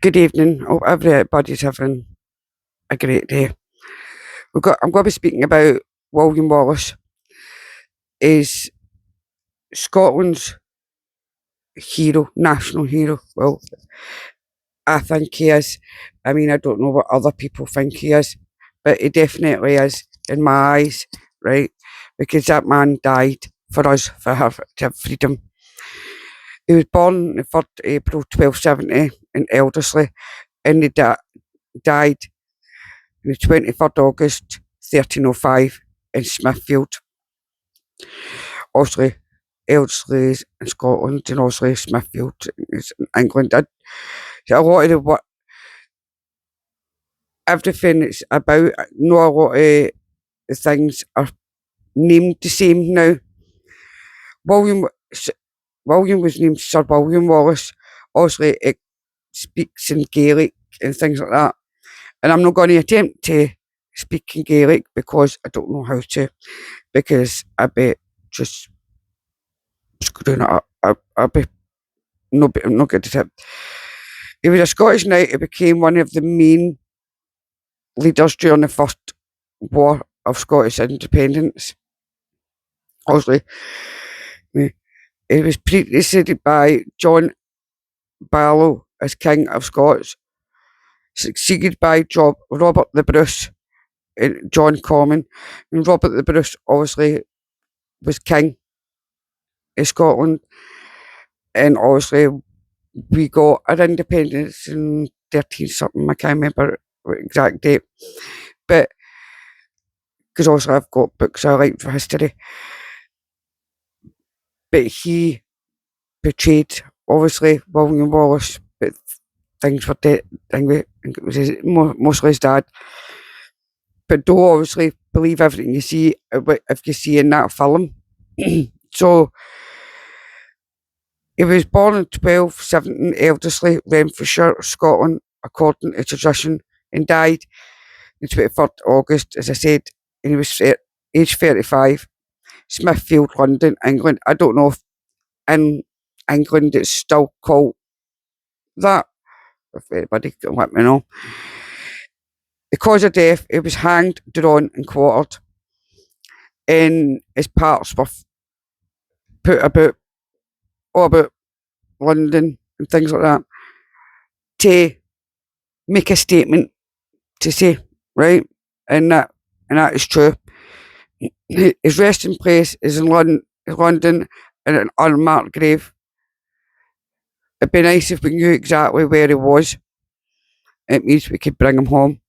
Good evening. Hope everybody's having a great day. I'm going to be speaking about William Wallace. Is Scotland's hero, national hero. Well, I think he is. I mean, I don't know what other people think he is, but he definitely is in my eyes, right? Because that man died for us, to have freedom. He was born on the 3rd April 1270 in Elderslie, and he died on the 23rd August 1305 in Smithfield. Obviously, Elderslie is in Scotland, and obviously Smithfield is in England. A lot of what everything it's about, not a lot of the things are named the same now. William William was named Sir William Wallace. Obviously, it speaks in Gaelic and things like that. And I'm not going to attempt to speak in Gaelic because I don't know how to, because I'd be just screwing it up. I'd be not good at it. He was a Scottish knight who became one of the main leaders during the First War of Scottish Independence. Obviously, he was preceded by John Barlow as King of Scots, succeeded by Robert the Bruce and John Comyn. And Robert the Bruce obviously was King of Scotland, and obviously we got our independence in 13 something, I can't remember the exact date, but because also I've got books I like for history. But he portrayed, obviously, William Wallace, but things were dead. I think it was mostly his dad. But don't obviously believe everything you see if you see in that film. So he was born in 1217 Elderslie, Renfrewshire, Scotland, according to tradition, and died on 23rd August, as I said, and he was aged 35, Smithfield, London, England. I don't know if in England it's still called that. If anybody can let me know. The cause of death, he was hanged, drawn, and quartered, and his parts were put all about London and things like that to make a statement to say, right? And that is true. His resting place is in London in an unmarked grave. It'd be nice if we knew exactly where he was. It means we could bring him home.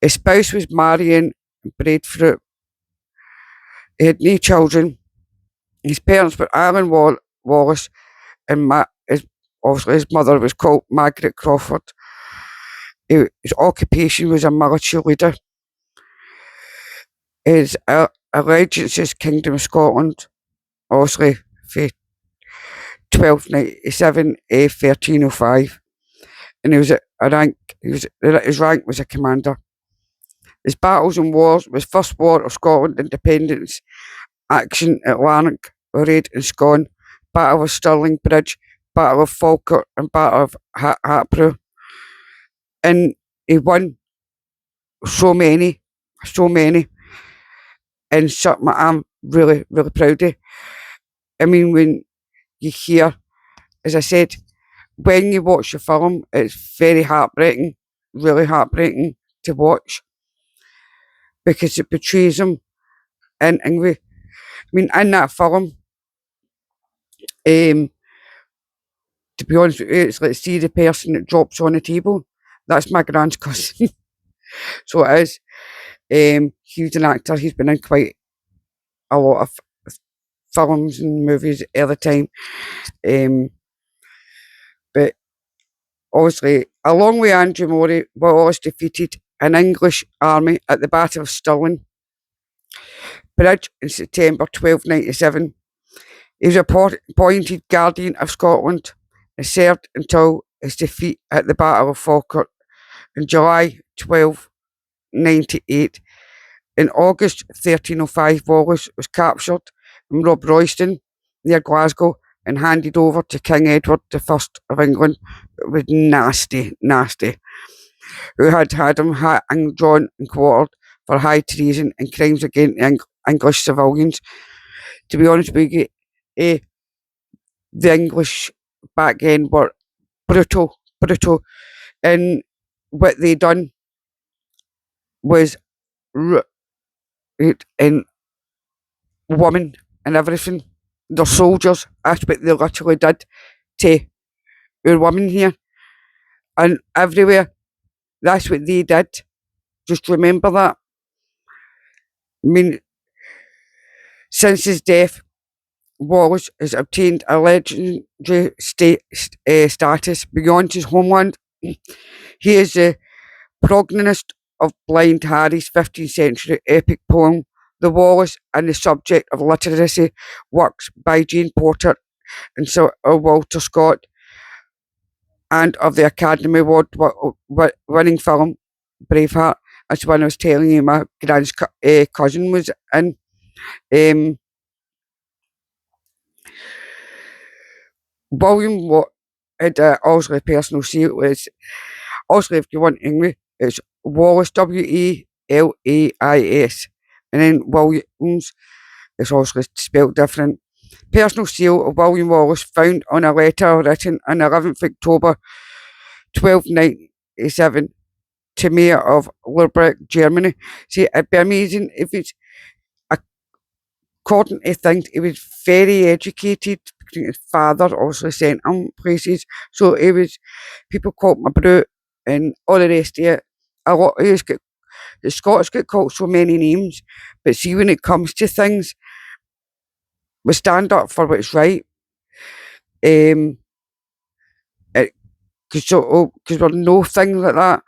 His spouse was Marion Breadfruit. He had no children. His parents were Aaron Wallace, and obviously his mother was called Margaret Crawford. His occupation was a military leader. His allegiance is Kingdom of Scotland, obviously for 1297 1305, and he was at a rank. His rank was a commander. His battles and wars was First War of Scotland Independence, action at Lanark, raid in Scone, Battle of Stirling Bridge, Battle of Falkirk, and Battle of Hatbrew. And he won so many, and something I'm really, really proud of. I mean, when you hear, as I said, when you watch the film, it's very heartbreaking, really heartbreaking to watch, because it portrays him in English. I mean, in that film, to be honest with you, it's like see the person that drops on the table. That's my grand's cousin. So it is. He's an actor. He's been in quite a lot of films and movies at the time. But obviously, along with Andrew Murray, Wallace defeated an English army at the Battle of Stirling Bridge in September 1297. He was appointed Guardian of Scotland and served until his defeat at the Battle of Falkirk in July 1298. In August 1305, Wallace was captured in Rob Royston near Glasgow and handed over to King Edward I of England. It was nasty, nasty. Who had him hung, drawn and quartered for high treason and crimes against English civilians. To be honest with you, eh, the English back then were brutal, brutal, and what they done was and women and everything. They're soldiers. That's what they literally did to our women here and everywhere. That's what they did. Just remember that. I mean, since his death, Wallace has obtained a legendary status beyond his homeland. He is the protagonist of Blind Harry's 15th century epic poem, The Wallace, and the subject of literacy works by Jane Porter and Sir Walter Scott, and of the Academy Award winning film Braveheart. That's when I was telling you my cousin was in. William had also a personal seal. It's also, if you want English, it's Wallace, Walais, and then Williams is also spelled different. Personal seal of William Wallace found on a letter written on 11th October 1297 to Mayor of Lübeck, Germany. See, it'd be amazing if it's according to things, he was very educated. His father also sent him places, so he was. People called him a brute and all the rest of it. A lot of the Scots get called so many names, but see when it comes to things, we stand up for what's right. Because we're no thing like that.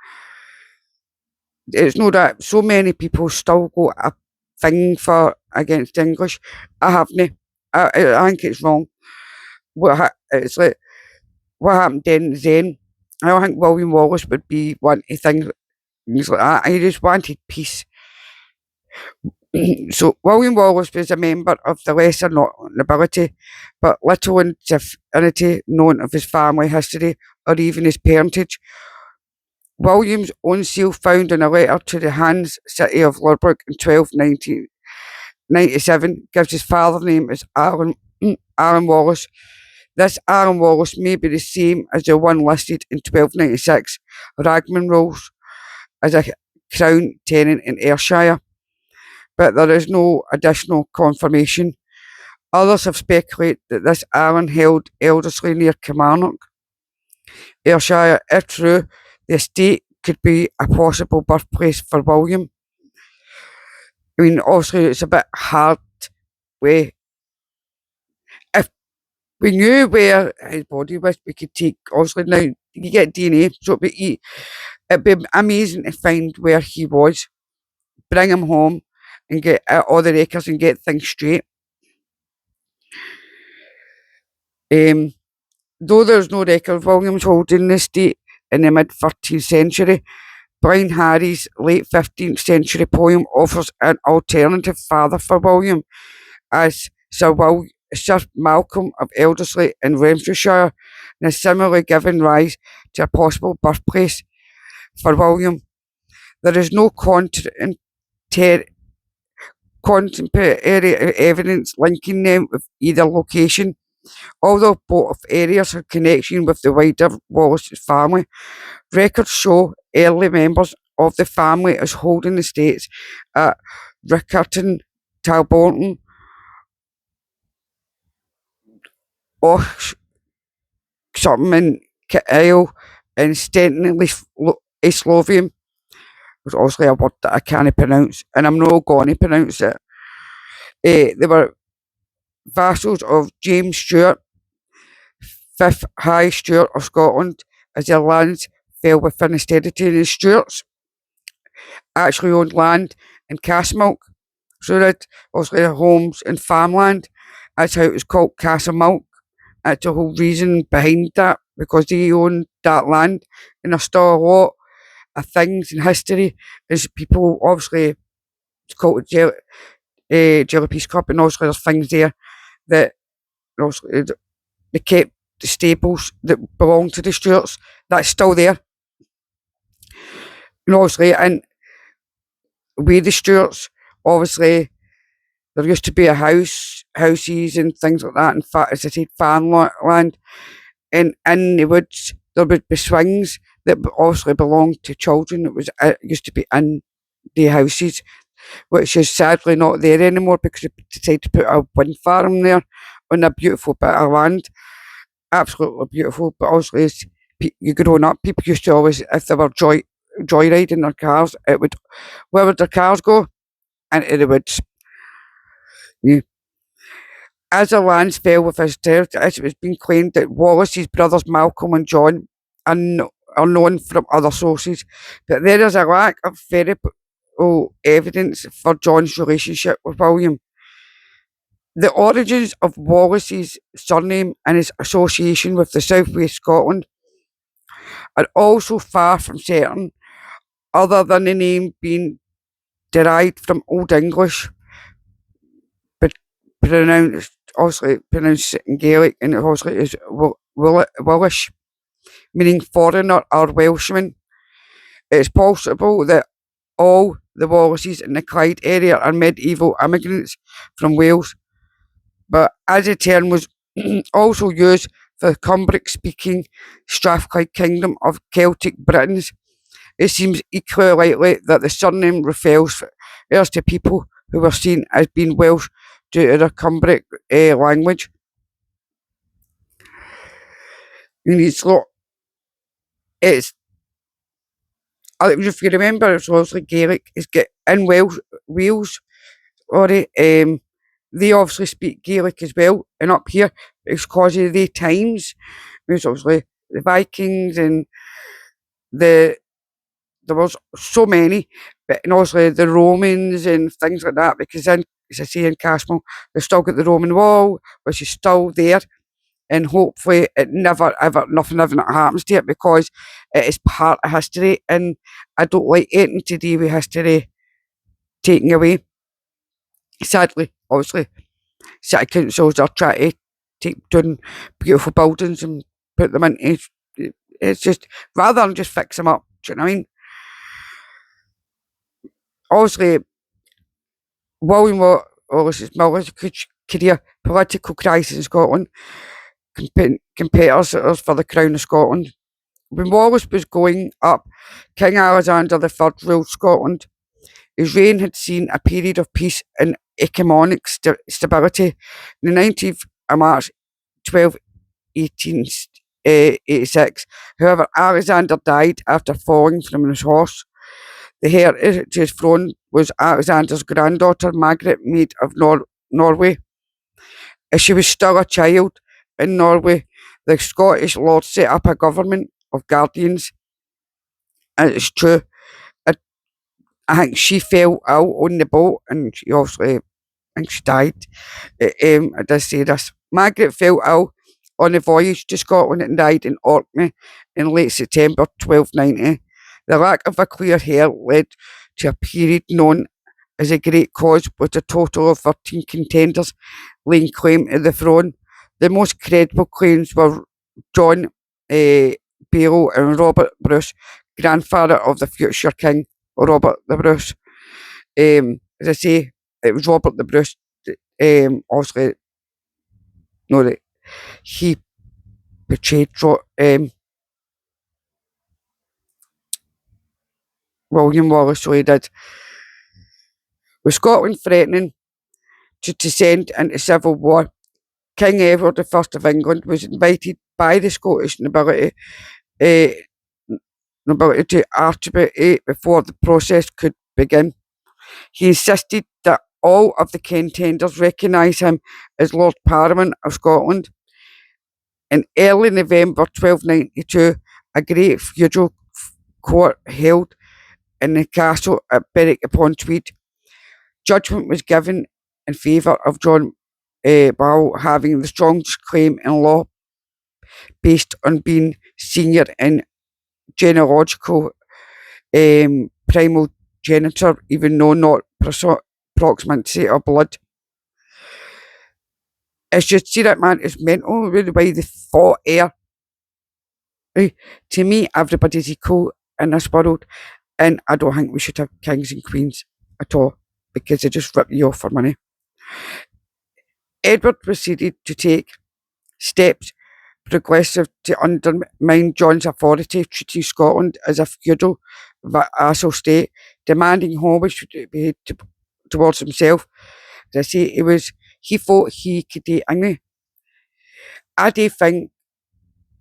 It's not that so many people still got a thing for against English. I haven't. I think it's wrong. It's like what happened then. I don't think William Wallace would be one of things like that. He just wanted peace. So William Wallace was a member of the lesser nobility, but little infinity known of his family history or even his parentage. William's own seal found in a letter to the Hanse city of Lübeck in 1297 gives his father's name as Aaron Wallace. This Aaron Wallace may be the same as the one listed in 1296. Ragman rolls as a crown tenant in Ayrshire, but there is no additional confirmation. Others have speculated that this Aaron held Elderslie near Kilmarnock, Ayrshire. If true, the estate could be a possible birthplace for William. I mean, obviously, it's a bit hard. If we knew where his body was, we could take. Obviously, now you get DNA, so it'd be amazing to find where he was, bring him home, and get all the records and get things straight. Though there's no record of William's holding the estate in the mid 13th century, Blind Harry's late 15th century poem offers an alternative father for William as Sir Malcolm of Elderslie in Renfrewshire, and has similarly given rise to a possible birthplace for William. There is no contemporary evidence linking them with either location, although both areas have connection with the wider Wallace family. Records show early members of the family as holding estates at Riccarton, Talbotton, or something in Kyle and Stenton, East Lothian. There's also a word that I can't pronounce, and I'm not going to pronounce it. They were vassals of James Stewart, 5th High Stewart of Scotland, as their lands fell within the territory of the Stuarts. Actually owned land in Castlemilk, so that obviously their homes and farmland. That's how it was called Castlemilk. That's the whole reason behind that, because they owned that land, and there's still a lot of things in history. There's people, obviously, it's called Jelly Peace Club, and also there's things there that obviously they kept the stables that belonged to the Stuarts. That's still there. And obviously, and with the Stuarts, obviously, there used to be houses and things like that, and as I said, farmland. And in the woods, there would be swings that obviously belonged to children. It used to be in the houses, which is sadly not there anymore because they decided to put a wind farm there on a beautiful bit of land. Absolutely beautiful. But obviously, you growing up, people used to always, if they were joyriding their cars, it would, where would their cars go? Into the woods. Yeah. As the lands fell with his death, it was been claimed that Wallace's brothers Malcolm and John are known from other sources, but there is a lack of verifiable evidence for John's relationship with William. The origins of Wallace's surname and his association with the South West Scotland are also far from certain, other than the name being derived from Old English, but pronounced in Gaelic, and it obviously is Willish, meaning foreigner or Welshman. It's possible that all the Wallaces in the Clyde area are medieval immigrants from Wales, but as the term was also used for the Cumbric-speaking Strathclyde kingdom of Celtic Britons, it seems equally likely that the surname refers to people who were seen as being Welsh due to their Cumbric language. It's if you remember, it's obviously Gaelic. It's get in Wales. They obviously speak Gaelic as well, and up here it's because of the times. There's obviously the Vikings and there was so many, but and obviously the Romans and things like that. Because as I say, in Cashmore, they've still got the Roman wall, which is still there, and hopefully nothing ever happens to it because it is part of history, and I don't like anything to do with history taken away. Sadly, obviously, city councils are trying to take down beautiful buildings and put them into. It's just rather than just fix them up. Do you know what I mean? Obviously, William Wallace's military career, political crisis in Scotland, competitors for the crown of Scotland. When Wallace was going up, King Alexander III ruled Scotland. His reign had seen a period of peace and economic stability. On the 19th of March 1886, however, Alexander died after falling from his horse. The heir to his throne was Alexander's granddaughter, Margaret, Maid of Norway. As she was still a child in Norway, the Scottish lords set up a government of guardians. And it's true, I think she fell ill on the boat, and she obviously, I think she died. I did say this. Margaret fell ill on the voyage to Scotland and died in Orkney in late September 1290. The lack of a clear heir led to a period known as the Great Cause, with a total of 13 contenders laying claim to the throne. The most credible claims were John Bale and Robert Bruce, grandfather of the future King Robert the Bruce. As I say, it was Robert the Bruce. Obviously, no, that he betrayed William Wallace, so he did. With Scotland threatening to descend into civil war, King Edward I of England was invited by the Scottish nobility to arbitrate before the process could begin. He insisted that all of the contenders recognise him as Lord Paramount of Scotland. In early November 1292, a great feudal court held in the castle at Berwick upon Tweed. Judgment was given in favour of John Ball, having the strongest claim in law based on being senior in genealogical primogeniture, even though not proximity of blood. It's just, see that man, it's mental the way they fought air. Right? To me, everybody's equal in this world, and I don't think we should have kings and queens at all because they just rip you off for money. Edward proceeded to take steps progressive to undermine John's authority, treating Scotland as a feudal vassal state, demanding homage to be paid towards himself. As I say, he thought he could do anything. I do think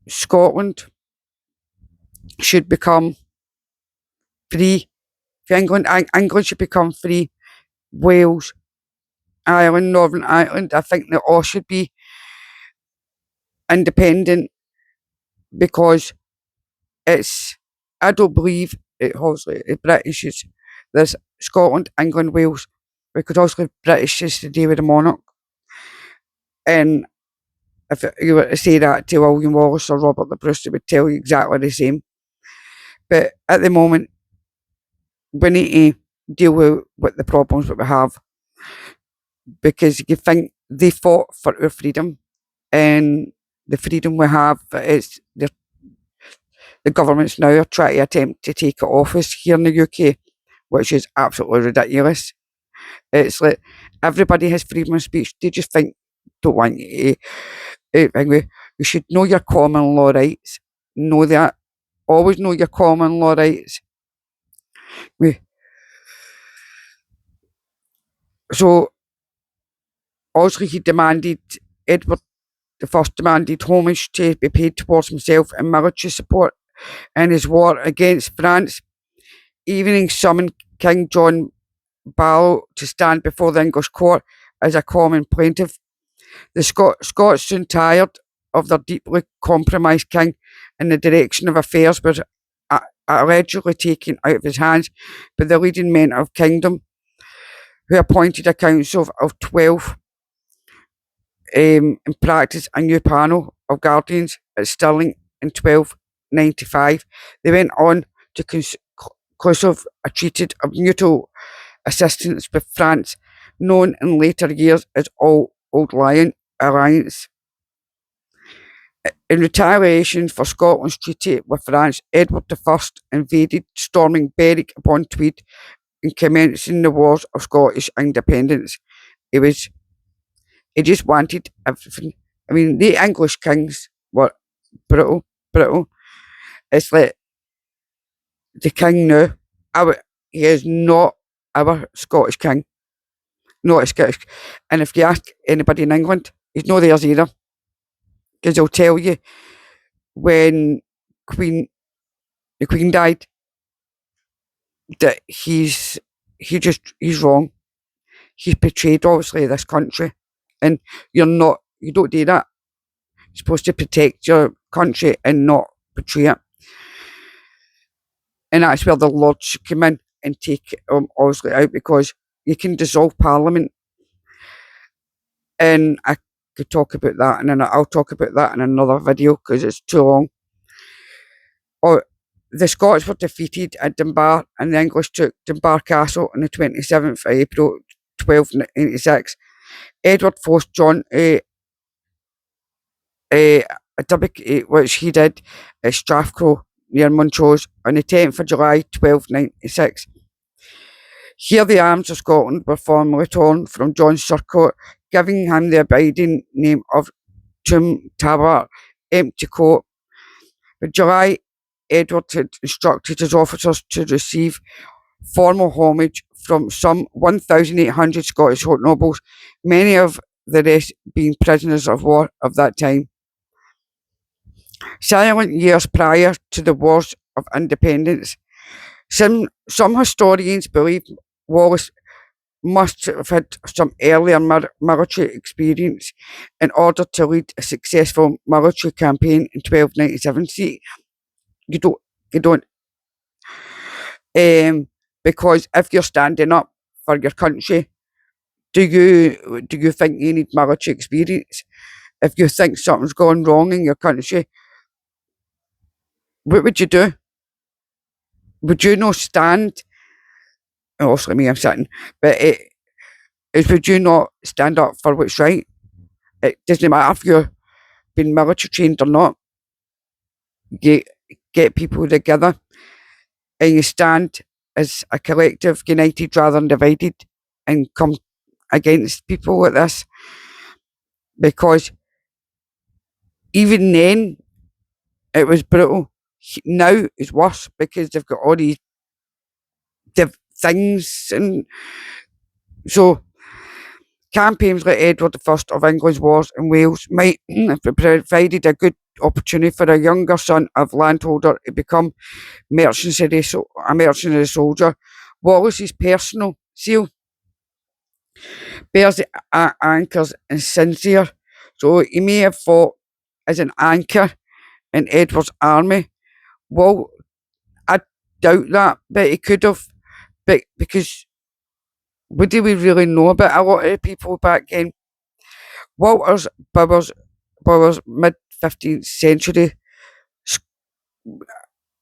Scotland should become free. For England should become free. Wales, Ireland, Northern Ireland, I think they all should be independent because I don't believe it obviously the British is, there's Scotland, England, Wales, because obviously British is to do with the monarch. And if you were to say that to William Wallace or Robert the Bruce, they would tell you exactly the same. But at the moment, we need to deal with the problems that we have because you think they fought for our freedom and the freedom we have is the governments now are trying to attempt to take it off us here in the UK, which is absolutely ridiculous. It's like everybody has freedom of speech. They just don't want you to. Anyway, you should know your common law rights. Know that. Always know your common law rights. So, also Edward the First demanded homage to be paid towards himself and military support in his war against France. Evening summoned King John Barlow to stand before the English court as a common plaintiff. The Scots soon tired of their deeply compromised king, and the direction of affairs was allegedly taken out of his hands by the leading men of kingdom, who appointed a council of 12 and practiced a new panel of guardians at Stirling in 1295. They went on to conclusive a treaty of mutual assistance with France, known in later years as Old Alliance. In retaliation for Scotland's treaty with France, Edward I invaded, storming Berwick upon Tweed and commencing the Wars of Scottish Independence. He just wanted everything. I mean, the English kings were brutal. It's like the king now. He is not our Scottish king. Not a Scottish. And if you ask anybody in England, he's not theirs either. Because they'll tell you when the Queen died that he's wrong. He's betrayed obviously this country. And you don't do that. You're supposed to protect your country and not betray it. And that's where the Lords should come in and take obviously out because you can dissolve Parliament. And I could talk about that, and then I'll talk about that in another video because it's too long. The Scots were defeated at Dunbar, and the English took Dunbar Castle on the 27th of April 1296. Edward forced John to abdicate, which he did at Strathcrow near Montrose on the 10th of July 1296. Here the arms of Scotland were formally torn from John's surcoat, giving him the abiding name of Tomb Tower, Empty Coat. In July, Edward had instructed his officers to receive formal homage from some 1,800 Scottish nobles, many of the rest being prisoners of war of that time. Silent years prior to the Wars of Independence, some historians believe Wallace must have had some earlier military experience in order to lead a successful military campaign in 1297. See, you don't, because if you're standing up for your country, do you think you need military experience? If you think something's gone wrong in your country, what would you do? Would you not stand? Obviously, me, I'm sitting, but would you not stand up for what's right? It doesn't matter if you're been military trained or not. You get people together and you stand as a collective, united rather than divided, and come against people like this. Because even then, it was brutal. Now it's worse because they've got all these things, and so campaigns like Edward the First of England's wars in Wales might have provided a good opportunity for a younger son of landholder to become a mercenary soldier. Wallace's personal zeal bears the anchors and sincere, so he may have fought as an anchor in Edward's army. Well, I doubt that, but he could have, but because what do we really know about a lot of the people back then? Walter's Bowers mid 15th century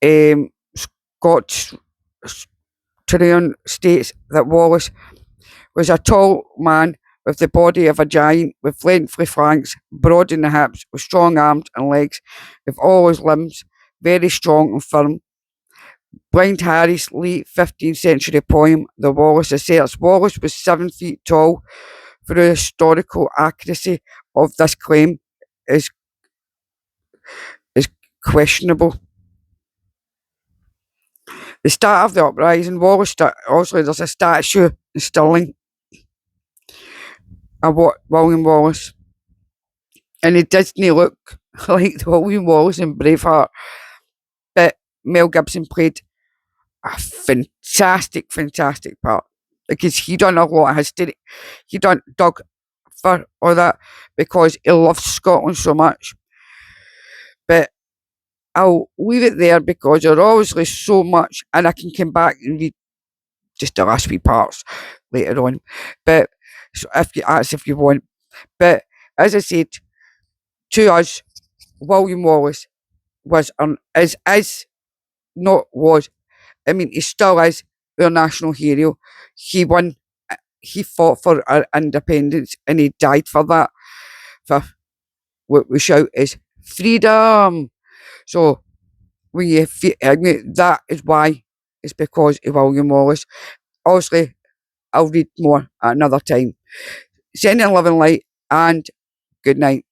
um, Scotch Tyrion states that Wallace was a tall man with the body of a giant, with lengthy flanks, broad in the hips, with strong arms and legs, with all his limbs very strong and firm. Blind Harry's late 15th century poem, The Wallace, asserts Wallace was 7 feet tall, for the historical accuracy of this claim is is questionable. The start of the uprising, Wallace, also there's a statue in Stirling of William Wallace, and he doesn't look like William Wallace in Braveheart, but Mel Gibson played a fantastic part because he done a lot of history. He done dug for all that because he loves Scotland so much. But I'll leave it there because there's obviously so much, and I can come back and read just the last few parts later on. But so if you want. But as I said, to us, William Wallace was is not was. I mean, he still is our national hero. He won. He fought for our independence, and he died for that. For what we shout is freedom. So when you that is why it's because of William Wallace. Obviously, I'll read more at another time. Sending love and light, and good night.